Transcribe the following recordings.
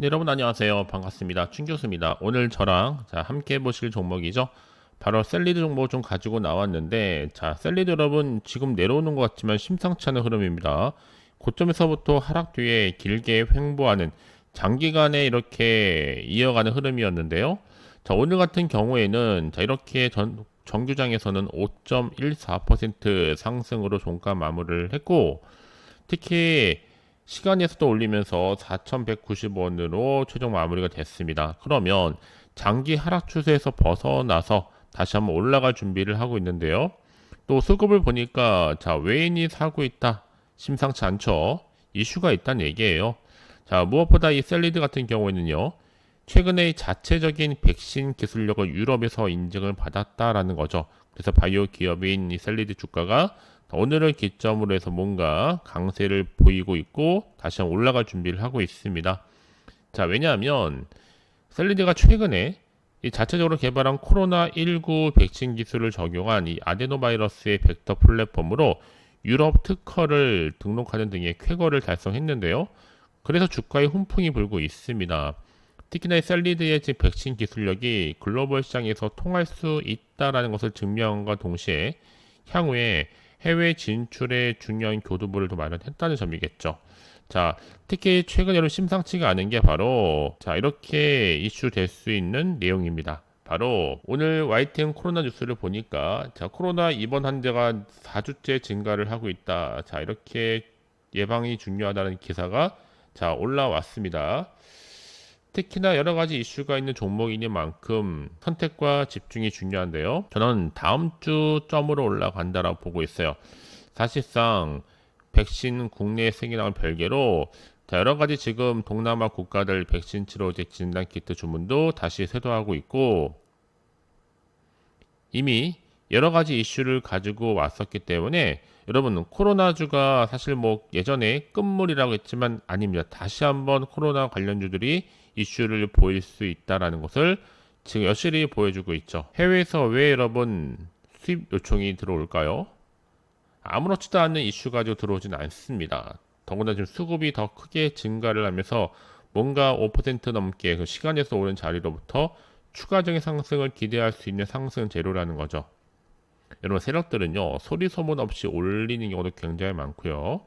네, 여러분 안녕하세요. 반갑습니다. 춘 교수입니다. 오늘 저랑 함께 보실 종목이죠. 바로 셀리드 종목 좀 가지고 나왔는데, 셀리드 여러분 지금 내려오는 것 같지만 심상치 않은 흐름입니다. 고점에서부터 하락 뒤에 길게 횡보하는 장기간에 이렇게 이어가는 흐름이었는데요. 오늘 같은 경우에는 이렇게 정규장에서는 5.14% 상승으로 종가 마무리를 했고, 특히 시간에서도 올리면서 4,190원으로 최종 마무리가 됐습니다. 그러면 장기 하락 추세에서 벗어나서 다시 한번 올라갈 준비를 하고 있는데요. 또 수급을 보니까 외인이 사고 있다. 심상치 않죠. 이슈가 있다는 얘기예요. 무엇보다 이 셀리드 같은 경우에는요. 최근에 자체적인 백신 기술력을 유럽에서 인증을 받았다라는 거죠. 그래서 바이오 기업인 이 셀리드 주가가 오늘을 기점으로 해서 뭔가 강세를 보이고 있고 다시 한번 올라갈 준비를 하고 있습니다. 왜냐하면 셀리드가 최근에 이 자체적으로 개발한 코로나19 백신 기술을 적용한 이 아데노바이러스의 벡터 플랫폼으로 유럽 특허를 등록하는 등의 쾌거를 달성했는데요. 그래서 주가에 훈풍이 불고 있습니다. 특히나 이 셀리드의 백신 기술력이 글로벌 시장에서 통할 수 있다라는 것을 증명한과 동시에 향후에 해외 진출에 중요한 교두보를 더 마련했다는 점이겠죠. 특히 최근에로 심상치가 않은 게 바로 이렇게 이슈될 수 있는 내용입니다. 바로 오늘 YTN 코로나 뉴스를 보니까 코로나 입원 환자가 4주째 증가를 하고 있다. 이렇게 예방이 중요하다는 기사가 올라왔습니다. 특히나 여러 가지 이슈가 있는 종목이니만큼 선택과 집중이 중요한데요. 저는 다음 주 점으로 올라간다라고 보고 있어요. 사실상 백신 국내 생기랑은 별개로 여러 가지 지금 동남아 국가들 백신 치료제 진단 키트 주문도 다시 쇄도하고 있고 이미 여러 가지 이슈를 가지고 왔었기 때문에 여러분 코로나주가 사실 예전에 끝물이라고 했지만 아닙니다. 다시 한번 코로나 관련주들이 이슈를 보일 수 있다라는 것을 지금 여실히 보여주고 있죠. 해외에서 왜 여러분 수입 요청이 들어올까요? 아무렇지도 않은 이슈 가지고 들어오진 않습니다. 더구나 지금 수급이 더 크게 증가를 하면서 뭔가 5% 넘게 그 시간에서 오는 자리로부터 추가적인 상승을 기대할 수 있는 상승 재료라는 거죠. 여러분 세력들은요 소리 소문 없이 올리는 경우도 굉장히 많고요.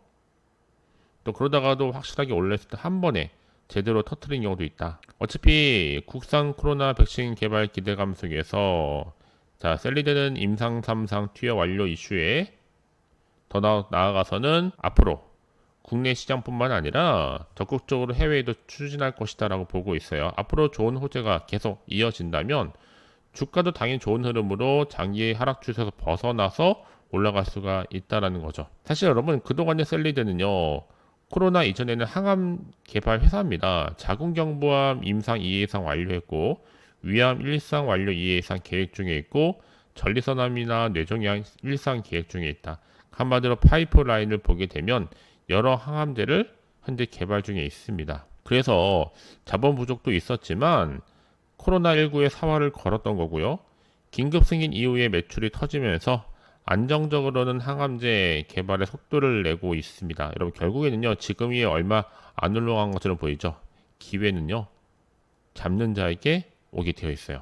또 그러다가도 확실하게 올렸을 때 한 번에 제대로 터트린 경우도 있다. 어차피 국산 코로나 백신 개발 기대감 속에서 셀리드는 임상 3상 투여 완료 이슈에 더 나아가서는 앞으로 국내 시장뿐만 아니라 적극적으로 해외에도 추진할 것이다라고 보고 있어요. 앞으로 좋은 호재가 계속 이어진다면 주가도 당연히 좋은 흐름으로 장기 하락 추세에서 벗어나서 올라갈 수가 있다라는 거죠. 사실 여러분 그동안의 셀리드는요. 코로나 이전에는 항암 개발 회사입니다. 자궁경부암 임상 2회 이상 완료했고 위암 1상 완료 2회 이상 계획 중에 있고 전리선암이나 뇌종양 1상 계획 중에 있다. 한마디로 파이프라인을 보게 되면 여러 항암제를 현재 개발 중에 있습니다. 그래서 자본 부족도 있었지만 코로나19의 사활을 걸었던 거고요. 긴급 승인 이후에 매출이 터지면서 안정적으로는 항암제 개발의 속도를 내고 있습니다. 여러분 결국에는요. 지금이 얼마 안 올라간 것처럼 보이죠. 기회는요. 잡는 자에게 오게 되어 있어요.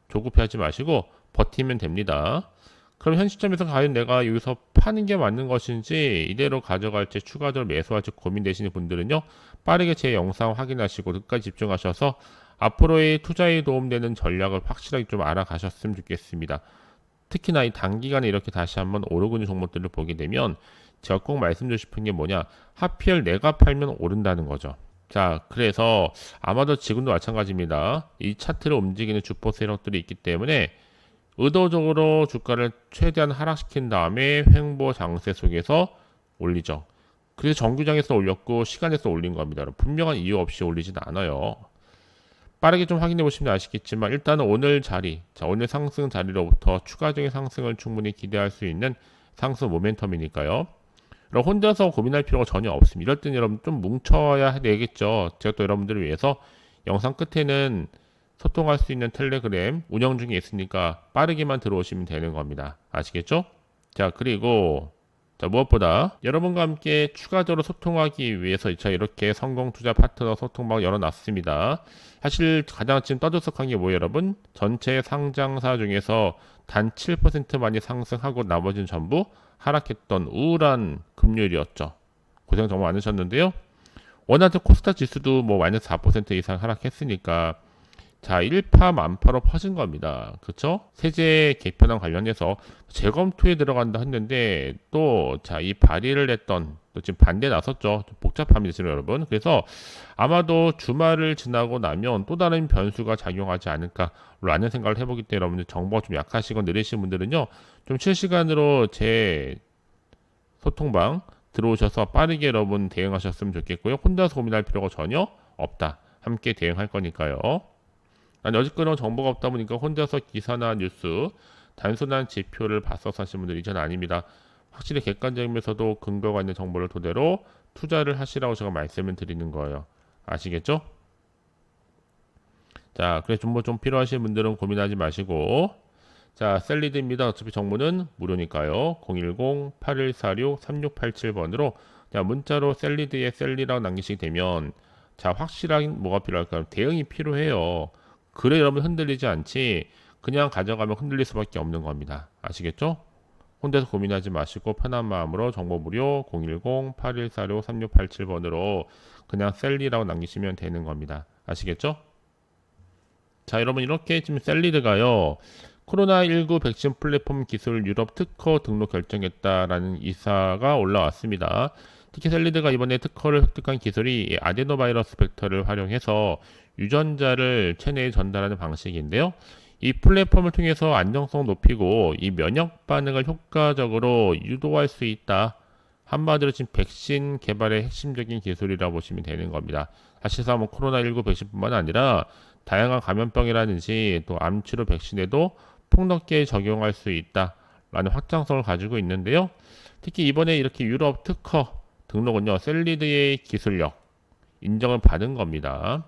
조급해하지 마시고 버티면 됩니다. 그럼 현 시점에서 과연 내가 여기서 파는 게 맞는 것인지 이대로 가져갈지 추가적으로 매수할지 고민되시는 분들은요. 빠르게 제 영상 확인하시고 끝까지 집중하셔서 앞으로의 투자에 도움되는 전략을 확실하게 좀 알아가셨으면 좋겠습니다. 특히나 이 단기간에 이렇게 다시 한번 오르고 있는 종목들을 보게 되면 제가 꼭 말씀드리고 싶은 게 뭐냐 하필 내가 팔면 오른다는 거죠. 그래서 아마도 지금도 마찬가지입니다. 이 차트를 움직이는 주포 세력들이 있기 때문에 의도적으로 주가를 최대한 하락시킨 다음에 횡보 장세 속에서 올리죠. 그래서 정규장에서 올렸고 시간에서 올린 겁니다. 분명한 이유 없이 올리진 않아요. 빠르게 좀 확인해 보시면 아시겠지만 일단은 오늘 자리, 오늘 상승 자리로부터 추가적인 상승을 충분히 기대할 수 있는 상승 모멘텀이니까요. 그럼 혼자서 고민할 필요가 전혀 없습니다. 이럴 때는 여러분 좀 뭉쳐야 되겠죠. 제가 또 여러분들을 위해서 영상 끝에는 소통할 수 있는 텔레그램 운영 중에 있으니까 빠르게만 들어오시면 되는 겁니다. 아시겠죠? 그리고 자, 무엇보다 여러분과 함께 추가적으로 소통하기 위해서 자, 이렇게 성공투자 파트너 소통방 열어놨습니다. 사실 가장 지금 떠들썩한 게 뭐예요, 여러분? 전체 상장사 중에서 단 7%만이 상승하고 나머지는 전부 하락했던 우울한 금요일이었죠. 고생 정말 많으셨는데요. 워낙 코스닥 지수도 뭐 마이너스 4% 이상 하락했으니까 자, 일파만파로 퍼진 겁니다. 그쵸? 세제 개편안 관련해서 재검토에 들어간다 했는데 또 자, 이 발의를 했던 또 지금 반대 나섰죠. 좀 복잡합니다, 지금 여러분. 그래서 아마도 주말을 지나고 나면 또 다른 변수가 작용하지 않을까라는 생각을 해보기 때문에 여러분들 정보가 좀 약하시고 느리신 분들은요, 좀 실시간으로 제 소통방 들어오셔서 빠르게 여러분 대응하셨으면 좋겠고요. 혼자서 고민할 필요가 전혀 없다. 함께 대응할 거니까요. 난 여지껏은 정보가 없다 보니까 혼자서 기사나 뉴스, 단순한 지표를 봤어서 하시는 분들이 전 아닙니다. 확실히 객관적이면서도 근거가 있는 정보를 토대로 투자를 하시라고 제가 말씀을 드리는 거예요. 아시겠죠? 자, 그래서 정보 좀 필요하신 분들은 고민하지 마시고, 자, 셀리드입니다. 어차피 정보는 무료니까요. 010-8146-3687번으로 자, 문자로 셀리드에 셀리라고 남기시게 되면 자, 확실한 뭐가 필요할까요? 대응이 필요해요. 그래 여러분 흔들리지 않지 그냥 가져가면 흔들릴 수밖에 없는 겁니다. 아시겠죠? 혼자서 고민하지 마시고 편한 마음으로 정보 무료 010-8146-3687번으로 그냥 셀리라고 남기시면 되는 겁니다. 아시겠죠? 자, 여러분 이렇게 지금 셀리드가요. 코로나19 백신 플랫폼 기술 유럽 특허 등록 결정했다라는 이사가 올라왔습니다. 특히 셀리드가 이번에 특허를 획득한 기술이 아데노바이러스 벡터를 활용해서 유전자를 체내에 전달하는 방식인데요. 이 플랫폼을 통해서 안정성 높이고 이 면역 반응을 효과적으로 유도할 수 있다. 한마디로 지금 백신 개발의 핵심적인 기술이라고 보시면 되는 겁니다. 사실상 뭐 코로나19 백신뿐만 아니라 다양한 감염병이라든지 또 암치료 백신에도 폭넓게 적용할 수 있다라는 확장성을 가지고 있는데요. 특히 이번에 이렇게 유럽 특허 등록은요, 셀리드의 기술력 인정을 받은 겁니다.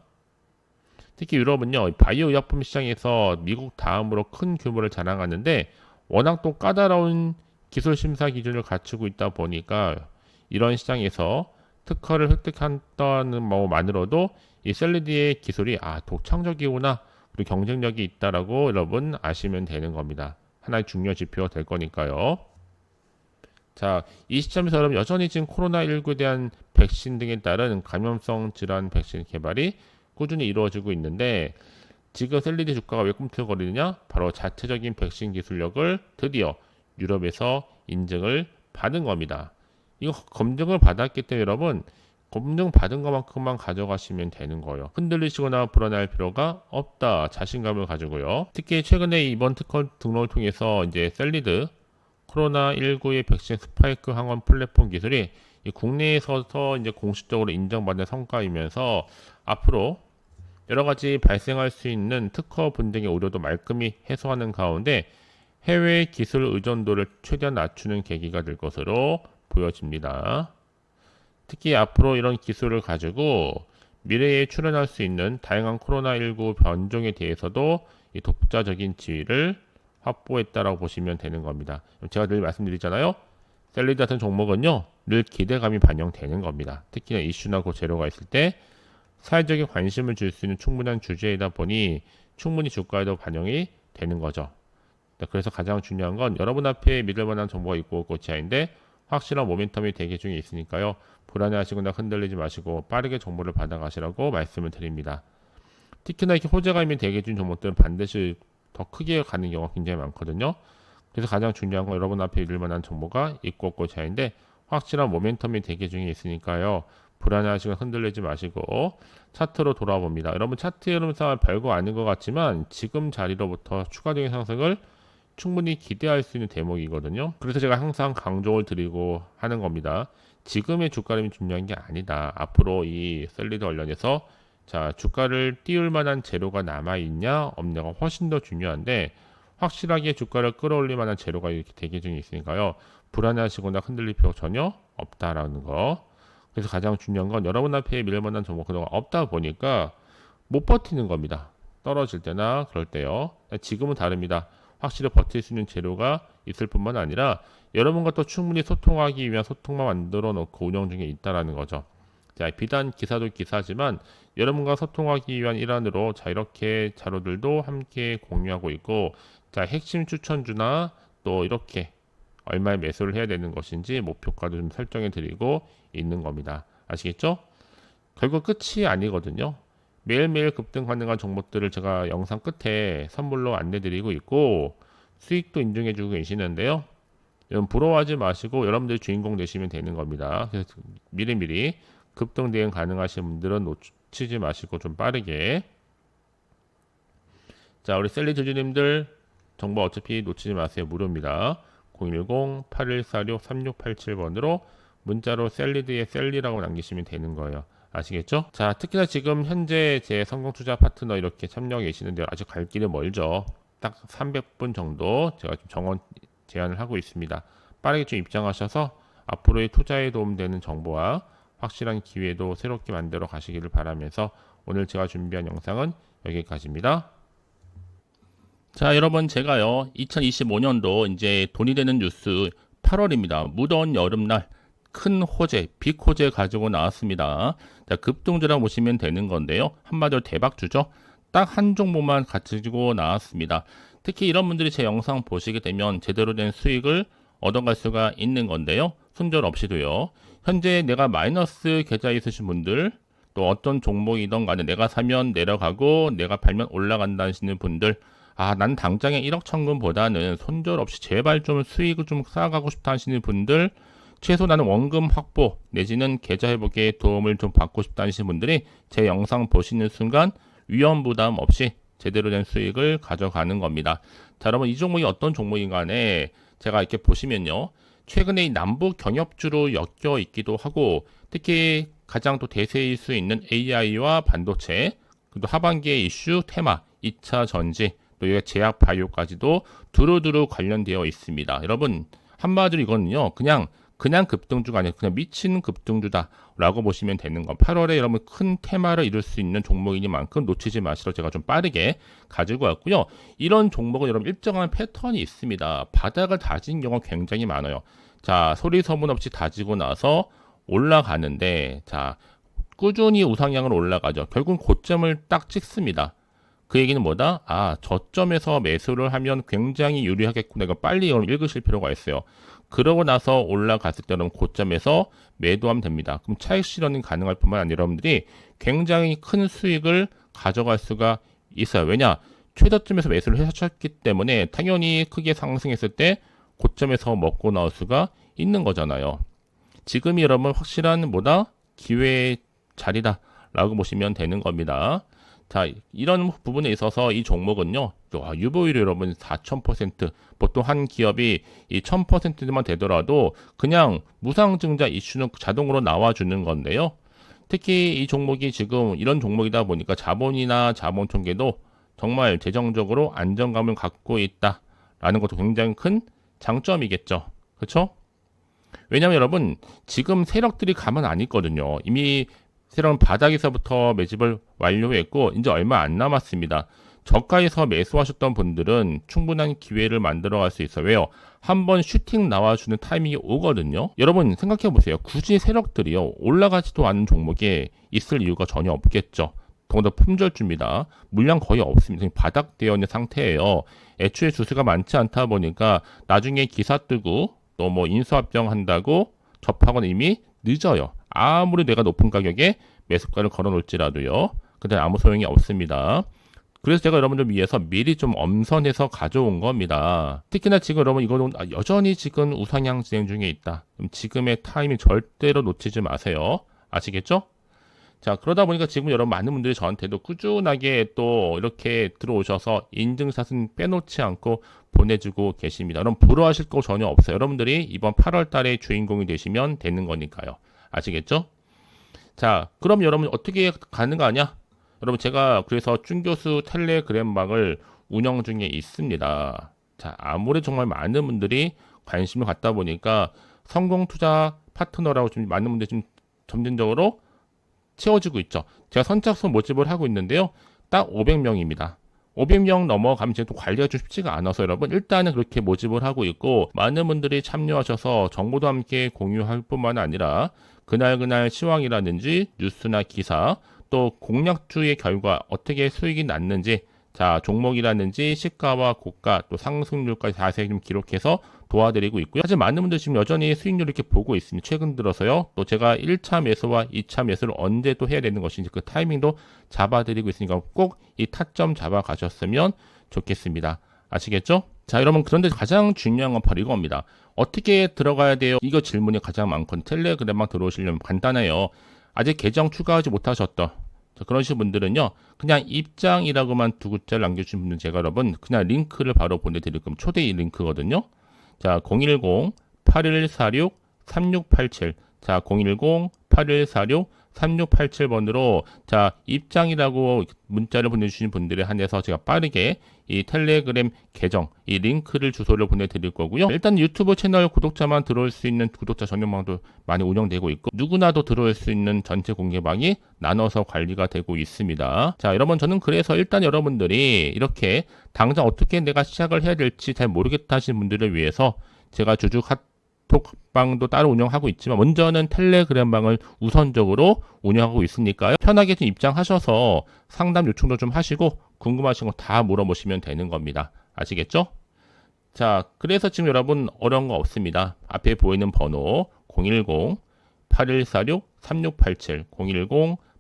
특히 유럽은요, 바이오 의약품 시장에서 미국 다음으로 큰 규모를 자랑하는데 워낙 또 까다로운 기술 심사 기준을 갖추고 있다 보니까 이런 시장에서 특허를 획득한다는 것만으로도 이 셀리드의 기술이 독창적이구나 그리고 경쟁력이 있다라고 여러분 아시면 되는 겁니다. 하나의 중요 지표가 될 거니까요. 자, 이 시점에서 여러분 여전히 지금 코로나19에 대한 백신 등에 따른 감염성 질환 백신 개발이 꾸준히 이루어지고 있는데 지금 셀리드 주가가 왜 꿈틀거리느냐? 바로 자체적인 백신 기술력을 드디어 유럽에서 인증을 받은 겁니다. 이거 검증을 받았기 때문에 여러분 검증 받은 것만큼만 가져가시면 되는 거예요. 흔들리시거나 불안할 필요가 없다. 자신감을 가지고요. 특히 최근에 이번 특허 등록을 통해서 이제 셀리드 코로나19의 백신 스파이크 항원 플랫폼 기술이 국내에서 이제 공식적으로 인정받는 성과이면서 앞으로 여러 가지 발생할 수 있는 특허 분쟁의 우려도 말끔히 해소하는 가운데 해외 기술 의존도를 최대한 낮추는 계기가 될 것으로 보여집니다. 특히 앞으로 이런 기술을 가지고 미래에 출현할 수 있는 다양한 코로나19 변종에 대해서도 이 독자적인 지위를 확보했다라고 보시면 되는 겁니다. 제가 늘 말씀드리잖아요. 셀리드 같은 종목은요, 늘 기대감이 반영되는 겁니다. 특히나 이슈나 그 재료가 있을 때 사회적인 관심을 줄 수 있는 충분한 주제이다 보니 충분히 주가에도 반영이 되는 거죠. 그래서 가장 중요한 건 여러분 앞에 믿을 만한 정보가 있고 없고 지하인데 확실한 모멘텀이 대기 중에 있으니까요. 불안해하시거나 흔들리지 마시고 빠르게 정보를 받아가시라고 말씀을 드립니다. 특히나 이렇게 호재가 있는 대기 중 종목들은 반드시 더 크게 가는 경우가 굉장히 많거든요. 그래서 가장 중요한 건 여러분 앞에 믿을 만한 정보가 있고 없고 지하인데 확실한 모멘텀이 대기 중에 있으니까요. 불안해하시거나 흔들리지 마시고 차트로 돌아봅니다. 여러분 차트의 흐름상 별거 아닌 것 같지만 지금 자리로부터 추가적인 상승을 충분히 기대할 수 있는 대목이거든요. 그래서 제가 항상 강조를 드리고 하는 겁니다. 지금의 주가림이 중요한 게 아니다. 앞으로 이 셀리드 관련해서 자 주가를 띄울 만한 재료가 남아있냐 없냐가 훨씬 더 중요한데 확실하게 주가를 끌어올릴 만한 재료가 이렇게 대기 중에 있으니까요. 불안해하시거나 흔들릴 필요 전혀 없다라는 거. 그래서 가장 중요한 건 여러분 앞에 밀만한 정보 그동안 없다 보니까 못 버티는 겁니다. 떨어질 때나 그럴 때요. 지금은 다릅니다. 확실히 버틸 수 있는 재료가 있을 뿐만 아니라 여러분과 또 충분히 소통하기 위한 소통만 만들어 놓고 운영 중에 있다라는 거죠. 자, 비단 기사도 기사지만 여러분과 소통하기 위한 일환으로 자, 이렇게 자료들도 함께 공유하고 있고, 자, 핵심 추천주나 또 이렇게 얼마에 매수를 해야 되는 것인지 목표가도 좀 설정해 드리고 있는 겁니다. 아시겠죠? 결국 끝이 아니거든요. 매일매일 급등 가능한 종목들을 제가 영상 끝에 선물로 안내 드리고 있고, 수익도 인증해 주고 계시는데요. 여러분 부러워하지 마시고 여러분들이 주인공 되시면 되는 겁니다. 그래서 미리미리 급등 대응 가능하신 분들은 놓치지 마시고 좀 빠르게. 자, 우리 셀리 주주님들 정보 어차피 놓치지 마세요. 무료입니다. 010-8146-3687번으로 문자로 셀리드의 셀리라고 남기시면 되는 거예요. 아시겠죠? 자, 특히나 지금 현재 제 성공투자 파트너 이렇게 참여해 계시는데 아직 갈 길이 멀죠. 딱 300분 정도 제가 좀 정원 제안을 하고 있습니다. 빠르게 좀 입장하셔서 앞으로의 투자에 도움되는 정보와 확실한 기회도 새롭게 만들어 가시기를 바라면서 오늘 제가 준비한 영상은 여기까지입니다. 자, 여러분 제가요 2025년도 이제 돈이 되는 뉴스 8월입니다. 무더운 여름날 큰 호재, 빅 호재 가지고 나왔습니다. 자, 급등주라고 보시면 되는 건데요. 한마디로 대박주죠. 딱 한 종목만 가지고 나왔습니다. 특히 이런 분들이 제 영상 보시게 되면 제대로 된 수익을 얻어갈 수가 있는 건데요. 손절 없이도요. 현재 내가 마이너스 계좌 있으신 분들, 또 어떤 종목이든 간에 내가 사면 내려가고 내가 팔면 올라간다 하시는 분들, 난 당장에 1억 천금보다는 손절 없이 제발 좀 수익을 좀 쌓아가고 싶다 하시는 분들, 최소 나는 원금 확보 내지는 계좌 회복에 도움을 좀 받고 싶다 하시는 분들이 제 영상 보시는 순간 위험 부담 없이 제대로 된 수익을 가져가는 겁니다. 자, 여러분 이 종목이 어떤 종목인 간에 제가 이렇게 보시면요. 최근에 이 남북 경협주로 엮여 있기도 하고, 특히 가장 또 대세일 수 있는 AI와 반도체, 그리고 하반기의 이슈 테마, 2차 전지, 또 여기 제약 바이오까지도 두루두루 관련되어 있습니다. 여러분 한마디로 이거는요. 그냥 급등주가 아니라 그냥 미친 급등주다라고 보시면 되는 거. 8월에 여러분 큰 테마를 이룰 수 있는 종목이니만큼 놓치지 마시러 제가 좀 빠르게 가지고 왔고요. 이런 종목은 여러분 일정한 패턴이 있습니다. 바닥을 다진 경우가 굉장히 많아요. 자, 소리 소문 없이 다지고 나서 올라가는데, 자, 꾸준히 우상향으로 올라가죠. 결국은 고점을 딱 찍습니다. 그 얘기는 뭐다? 저점에서 매수를 하면 굉장히 유리하겠구나. 이거 빨리 읽으실 필요가 있어요. 그러고 나서 올라갔을 때는 고점에서 매도하면 됩니다. 그럼 차익 실현이 가능할 뿐만 아니라 여러분들이 굉장히 큰 수익을 가져갈 수가 있어요. 왜냐? 최저점에서 매수를 하셨기 때문에 당연히 크게 상승했을 때 고점에서 먹고 나올 수가 있는 거잖아요. 지금이 여러분 확실한 기회의 자리다 라고 보시면 되는 겁니다. 자, 이런 부분에 있어서 이 종목은요, 유보율이 여러분 4000%, 보통 한 기업이 이 1000%만 되더라도 그냥 무상증자 이슈는 자동으로 나와주는 건데요. 특히 이 종목이 지금 이런 종목이다 보니까 자본이나 자본 통계도 정말 재정적으로 안정감을 갖고 있다라는 것도 굉장히 큰 장점이겠죠. 그렇죠? 왜냐하면 여러분 지금 세력들이 가만 안 있거든요. 이미 세력은 바닥에서부터 매집을 완료했고 이제 얼마 안 남았습니다. 저가에서 매수하셨던 분들은 충분한 기회를 만들어갈 수 있어요. 왜요? 한번 슈팅 나와주는 타이밍이 오거든요. 여러분 생각해 보세요. 굳이 세력들이요 올라가지도 않은 종목에 있을 이유가 전혀 없겠죠. 더군다나 품절주입니다. 물량 거의 없습니다. 바닥되어 있는 상태예요. 애초에 주수가 많지 않다 보니까 나중에 기사 뜨고 또 뭐 인수합병 한다고 접하고는 이미 늦어요. 아무리 내가 높은 가격에 매수가를 걸어 놓을지라도요. 근데 아무 소용이 없습니다. 그래서 제가 여러분들 위해서 미리 좀 엄선해서 가져온 겁니다. 특히나 지금 여러분 이거는 여전히 지금 우상향 진행 중에 있다. 그럼 지금의 타이밍 절대로 놓치지 마세요. 아시겠죠? 자, 그러다 보니까 지금 여러분 많은 분들이 저한테도 꾸준하게 또 이렇게 들어오셔서 인증샷은 빼놓지 않고 보내주고 계십니다. 여러분 부러워하실 거 전혀 없어요. 여러분들이 이번 8월 달에 주인공이 되시면 되는 거니까요. 아시겠죠? 자, 그럼 여러분 어떻게 가능하냐? 여러분 제가 그래서 준교수 텔레그램방을 운영 중에 있습니다. 자, 아무리 정말 많은 분들이 관심을 갖다 보니까 성공투자 파트너라고 좀 많은 분들이 좀 점진적으로 채워지고 있죠. 제가 선착순 모집을 하고 있는데요. 딱 500명입니다. 500명 넘어가면 이제 또 관리가 좀 쉽지가 않아서 여러분 일단은 그렇게 모집을 하고 있고, 많은 분들이 참여하셔서 정보도 함께 공유할 뿐만 아니라 그날 시황이라든지 뉴스나 기사, 또 공략주의 결과 어떻게 수익이 났는지, 자 종목이라든지 시가와 고가 또 상승률까지 자세히 좀 기록해서 도와드리고 있고요. 사실 많은 분들 지금 여전히 수익률 이렇게 보고 있습니다. 최근 들어서요. 또 제가 1차 매수와 2차 매수를 언제 또 해야 되는 것인지 그 타이밍도 잡아드리고 있으니까 꼭 이 타점 잡아 가셨으면 좋겠습니다. 아시겠죠? 자 여러분, 그런데 가장 중요한 건 바로 이겁니다. 어떻게 들어가야 돼요? 이거 질문이 가장 많거든요. 텔레그램만 들어오시려면 간단해요. 아직 계정 추가하지 못하셨던 그러신 분들은요, 그냥 입장이라고만 두 글자를 남겨주신 분들은 제가 여러분 그냥 링크를 바로 보내드릴 겁니다. 초대 링크거든요. 자 010-8146-3687, 자 010-8146-3687번으로 자 입장이라고 문자를 보내주신 분들에 한해서 제가 빠르게 이 텔레그램 계정 이 링크를 주소를 보내드릴 거고요. 일단 유튜브 채널 구독자만 들어올 수 있는 구독자 전용방도 많이 운영되고 있고, 누구나도 들어올 수 있는 전체 공개방이 나눠서 관리가 되고 있습니다. 자 여러분, 저는 그래서 일단 여러분들이 이렇게 당장 어떻게 내가 시작을 해야 될지 잘 모르겠다 하시는 분들을 위해서 제가 주주 카톡방도 따로 운영하고 있지만 먼저는 텔레그램방을 우선적으로 운영하고 있으니까요. 편하게 좀 입장하셔서 상담 요청도 좀 하시고 궁금하신 거 다 물어보시면 되는 겁니다. 아시겠죠? 자, 그래서 지금 여러분 어려운 거 없습니다. 앞에 보이는 번호 010-8146-3687,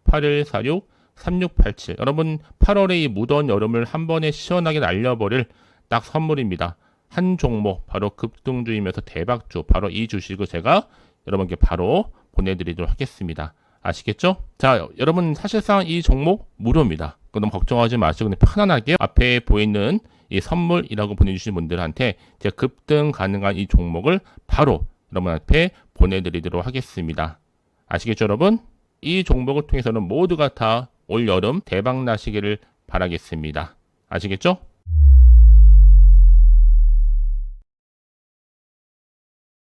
010-8146-3687. 여러분 8월의 이 무더운 여름을 한 번에 시원하게 날려버릴 딱 선물입니다. 한 종목, 바로 급등주이면서 대박주, 바로 이 주식을 제가 여러분께 바로 보내드리도록 하겠습니다. 아시겠죠? 자 여러분, 사실상 이 종목 무료입니다. 너무 걱정하지 마시고 그냥 편안하게 앞에 보이는 이 선물이라고 보내주신 분들한테 제가 급등 가능한 이 종목을 바로 여러분 앞에 보내드리도록 하겠습니다. 아시겠죠 여러분? 이 종목을 통해서는 모두가 다 올 여름 대박 나시기를 바라겠습니다. 아시겠죠?